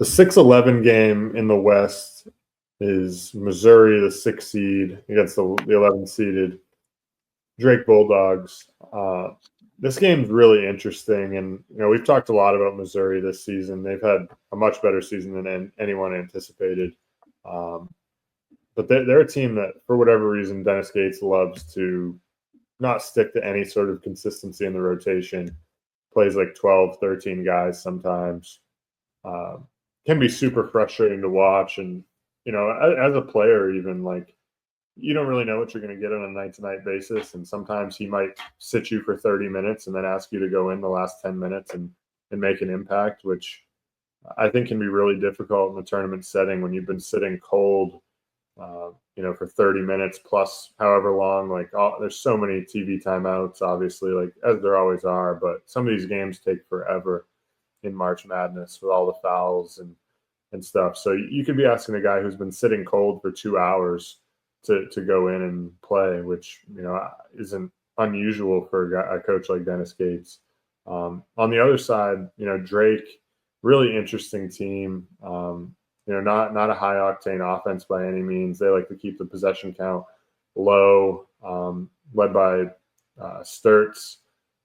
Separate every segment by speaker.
Speaker 1: The 6-11 game in the West is Missouri, the 6th seed, against the 11th seeded Drake Bulldogs. This game's really interesting, and we've talked a lot about Missouri this season. They've had a much better season than anyone anticipated. But they're a team that, for whatever reason, Dennis Gates loves to not stick to any sort of consistency in the rotation. Plays like 12, 13 guys sometimes. Can be super frustrating to watch. And, as a player, even, like, you don't really know what you're going to get on a night-to-night basis. And sometimes he might sit you for 30 minutes and then ask you to go in the last 10 minutes and make an impact, which I think can be really difficult in the tournament setting when you've been sitting cold, for 30 minutes plus however long. Like, there's so many TV timeouts, obviously, like as there always are. But some of these games take forever in March Madness with all the fouls and stuff. So you could be asking a guy who's been sitting cold for 2 hours to go in and play, which isn't unusual for a coach like Dennis Gates. On the other side, Drake, really interesting team. Not a high octane offense by any means. They like to keep the possession count low, led by Sturts.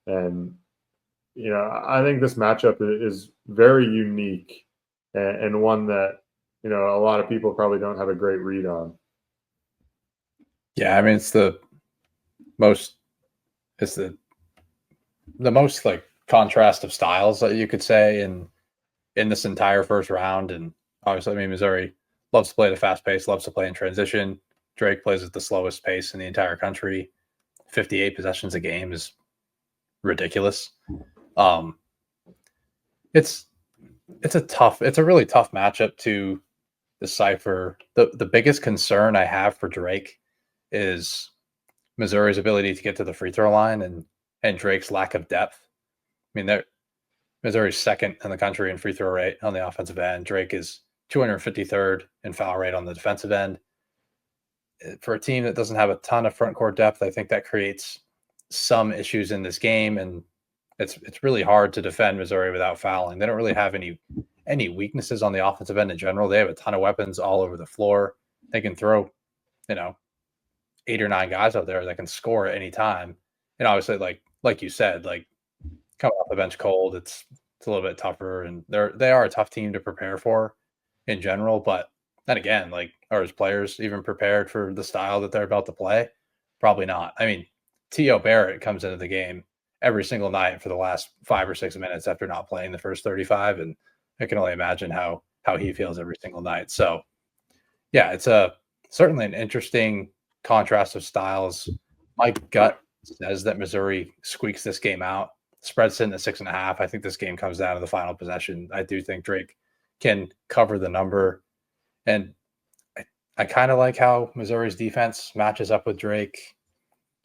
Speaker 1: And I think this matchup is very unique and one that a lot of people probably don't have a great read on.
Speaker 2: Yeah, I mean, it's the most like contrast of styles that you could say in this entire first round. And obviously, I mean, Missouri loves to play at a fast pace, loves to play in transition. Drake plays at the slowest pace in the entire country. 58 possessions a game is ridiculous. It's a really tough matchup to decipher. The biggest concern I have for Drake is Missouri's ability to get to the free throw line and Drake's lack of depth. I mean, Missouri's second in the country in free throw rate on the offensive end. Drake is 253rd in foul rate on the defensive end. For a team that doesn't have a ton of front court depth, I think that creates some issues in this game, and it's really hard to defend Missouri without fouling. They don't really have any weaknesses on the offensive end in general. They have a ton of weapons all over the floor. They can throw, 8 or 9 guys out there that can score at any time. And obviously, like you said, like coming off the bench cold, it's a little bit tougher, and they are a tough team to prepare for in general. But then again, like, are his players even prepared for the style that they're about to play? Probably not. I mean, T.O. Barrett comes into the game every single night for the last 5 or 6 minutes after not playing the first 35, and I can only imagine how he feels every single night. So, yeah, it's certainly an interesting contrast of styles. My gut says that Missouri squeaks this game out. Spread sitting at 6.5. I think this game comes down to the final possession. I do think Drake can cover the number. And I kind of like how Missouri's defense matches up with Drake.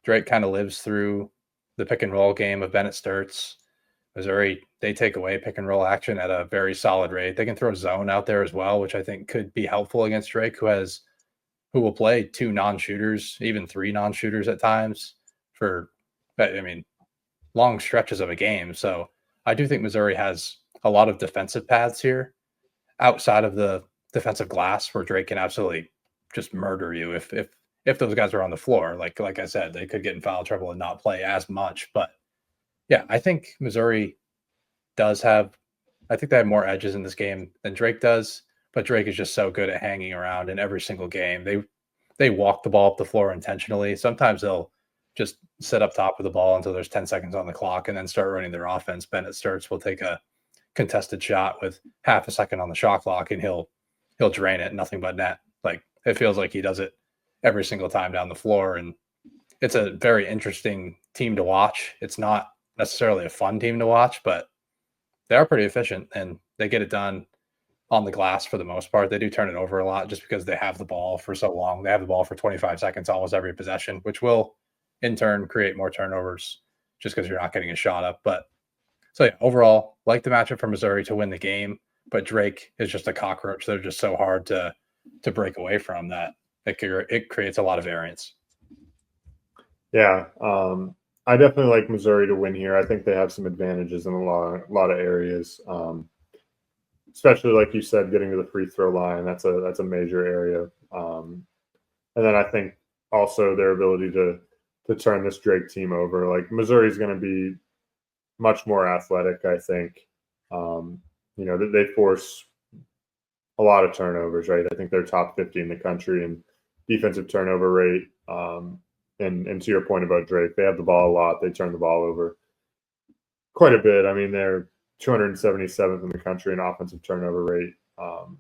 Speaker 2: Drake kind of lives through the pick and roll game of Bennett Sturts. Missouri, they take away pick and roll action at a very solid rate. They can throw zone out there as well, which I think could be helpful against Drake, who will play 2 non-shooters, even 3 non-shooters at times for, long stretches of a game. So I do think Missouri has a lot of defensive paths here outside of the defensive glass where Drake can absolutely just murder you if those guys are on the floor. Like I said, they could get in foul trouble and not play as much. But yeah, I think Missouri I think they have more edges in this game than Drake does, but Drake is just so good at hanging around in every single game. They walk the ball up the floor intentionally. Sometimes they'll just sit up top of the ball until there's 10 seconds on the clock and then start running their offense. Bennett Sturts will take a contested shot with half a second on the shot clock and he'll drain it, nothing but net. Like, it feels like he does it every single time down the floor. And it's a very interesting team to watch. It's not necessarily a fun team to watch, but they are pretty efficient and they get it done on the glass for the most part. They do turn it over a lot just because they have the ball for so long. They have the ball for 25 seconds almost every possession, which will in turn create more turnovers just because you're not getting a shot up. But so yeah, overall, like the matchup for Missouri to win the game, but Drake is just a cockroach. They're just so hard to break away from that it creates a lot of variance.
Speaker 1: Yeah, I definitely like Missouri to win here. I think they have some advantages in a lot of areas. especially like you said, getting to the free throw line. That's a major area. And then I think also their ability to turn this Drake team over. Like Missouri's going to be much more athletic, I think. They force a lot of turnovers, right? I think they're top 50 in the country in defensive turnover rate. And to your point about Drake, they have the ball a lot. They turn the ball over quite a bit. I mean, they're 277th in the country in offensive turnover rate. On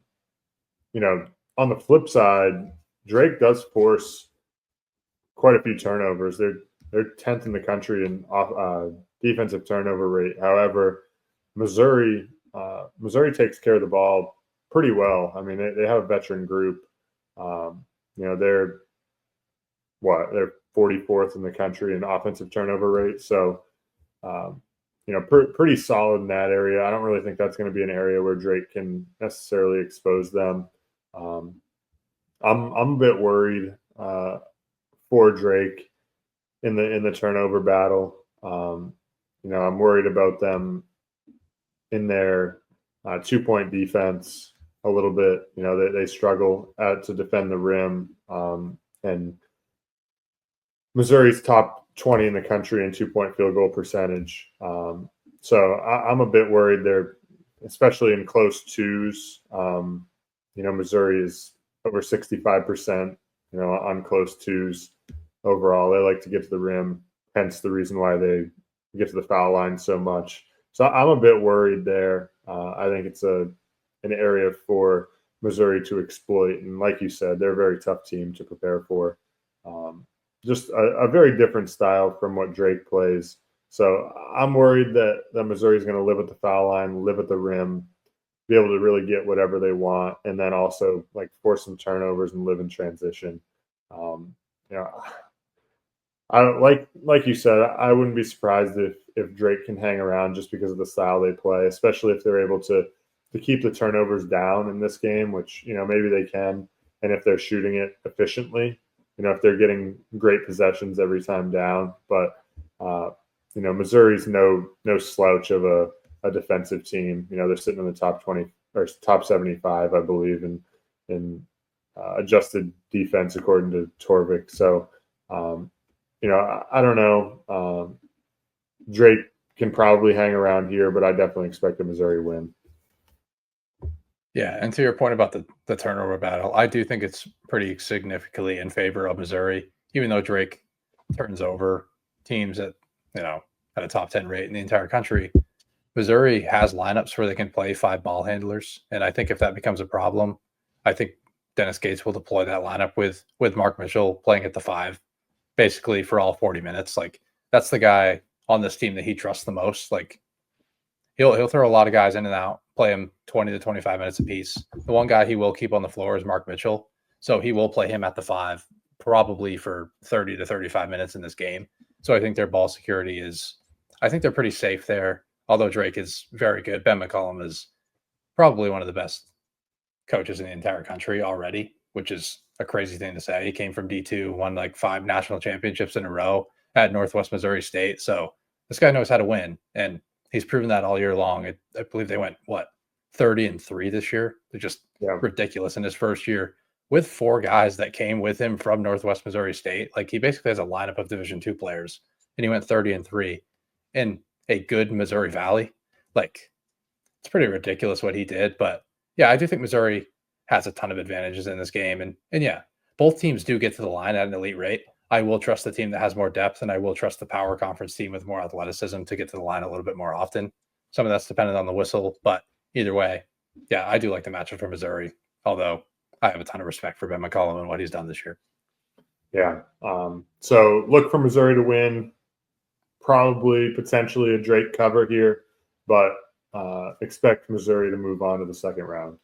Speaker 1: the flip side, Drake does force quite a few turnovers. They're 10th in the country in defensive turnover rate. However, Missouri takes care of the ball pretty well. I mean, they have a veteran group. They're 44th in the country in offensive turnover rate. So, pretty solid in that area. I don't really think that's going to be an area where Drake can necessarily expose them. I'm a bit worried for Drake in the turnover battle. I'm worried about them in their 2-point defense a little bit. They struggle to defend the rim, and Missouri's top 20 in the country in 2-point field goal percentage. So I'm a bit worried there, especially in close twos. Missouri is over 65%, on close twos overall. They like to get to the rim, hence the reason why they get to the foul line so much. So I'm a bit worried there. I think it's an area for Missouri to exploit. And like you said, they're a very tough team to prepare for. Just a very different style from what Drake plays. So I'm worried that Missouri is going to live at the foul line, live at the rim, be able to really get whatever they want, and then also like force some turnovers and live in transition. I like you said, I wouldn't be surprised if Drake can hang around just because of the style they play, especially if they're able to keep the turnovers down in this game, which maybe they can, and if they're shooting it efficiently, if they're getting great possessions every time down. But Missouri's no slouch of a defensive team. They're sitting in the top 20 or top 75, I believe, in adjusted defense according to Torvik. So. I don't know. Drake can probably hang around here, but I definitely expect a Missouri win.
Speaker 2: Yeah, and to your point about the turnover battle, I do think it's pretty significantly in favor of Missouri, even though Drake turns over teams at a top 10 rate in the entire country. Missouri has lineups where they can play 5 ball handlers, and I think if that becomes a problem, I think Dennis Gates will deploy that lineup with Mark Mitchell playing at the 5. Basically for all 40 minutes. Like that's the guy on this team that he trusts the most. Like he'll throw a lot of guys in and out, play him 20 to 25 minutes apiece. The one guy he will keep on the floor is Mark Mitchell. So he will play him at the 5 probably for 30 to 35 minutes in this game. So I think their ball security I think they're pretty safe there. Although Drake is very good. Ben McCollum is probably one of the best coaches in the entire country already, which is a crazy thing to say. He came from D2, won like 5 national championships in a row at Northwest Missouri State. So this guy knows how to win, and he's proven that all year long. I believe they went 30-3 this year. They're just ridiculous in his first year with 4 guys that came with him from Northwest Missouri State. Like he basically has a lineup of Division II players, and he went 30-3 in a good Missouri Valley. Like it's pretty ridiculous what he did. But yeah, I do think Missouri has a ton of advantages in this game. And yeah, both teams do get to the line at an elite rate. I will trust the team that has more depth, and I will trust the power conference team with more athleticism to get to the line a little bit more often. Some of that's dependent on the whistle, but either way, yeah, I do like the matchup for Missouri, although I have a ton of respect for Ben McCollum and what he's done this year.
Speaker 1: Yeah. So look for Missouri to win, probably potentially a Drake cover here, but expect Missouri to move on to the second round.